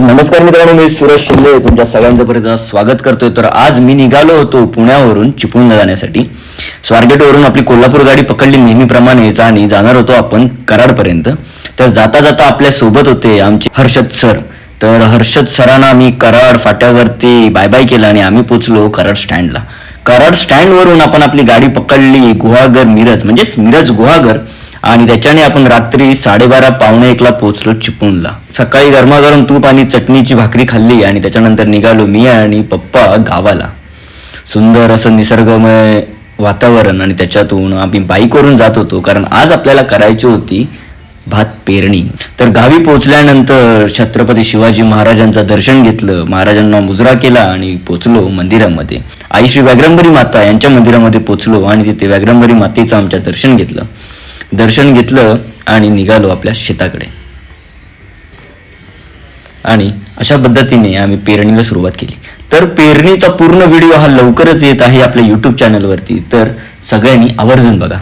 नमस्कार मित्रांनो, मी सुरेश शिंदे तुमच्या सगळ्यांचं परत स्वागत करतोय. तर आज मी निघालो होतो पुण्यावरून चिपळूणला जाण्यासाठी. स्वारगेटवरून आपली कोल्हापूर गाडी पकडली नेहमीप्रमाणेच आणि जाणार होतो आपण कराडपर्यंत. तर जाता जाता आपल्या सोबत होते आमचे हर्षद सर. तर हर्षद सरांना मी कराड फाट्यावरती बाय बाय केलं आणि आम्ही पोचलो कराड स्टँडला. कराड स्टँडवरून आपण आपली गाडी पकडली गुहागर मिरज, म्हणजेच मिरज गुहागर, आणि त्याच्याने आपण रात्री 12:30 पावणे 1ला पोहोचलो चिपळूणला. सकाळी गरमागरम तूप आणि चटणीची भाकरी खाल्ली आणि त्याच्यानंतर निघालो मी आणि पप्पा गावाला. सुंदर असं निसर्गमय वातावरण आणि त्याच्यातून आम्ही बाईकवरून जात होतो, कारण आज आपल्याला करायची होती भात पेरणी. तर गावी पोहोचल्यानंतर छत्रपती शिवाजी महाराजांचं दर्शन घेतलं, महाराजांना मुजरा केला आणि पोचलो मंदिरामध्ये. आई श्री व्याघ्रंबरी माता यांच्या मंदिरामध्ये पोचलो आणि तिथे व्याघ्रंबरी मातेचं आमच्या दर्शन घेतलं आणि निघालो आपल्या शेताकडे. आणि अशा पद्धतीने आम्ही पेरणीला सुरुवात केली. तर पेरणीचा पूर्ण व्हिडिओ हा लवकरच येत आहे आपल्या YouTube चॅनलवरती, तर सगळ्यांनी आवर्जून बघा.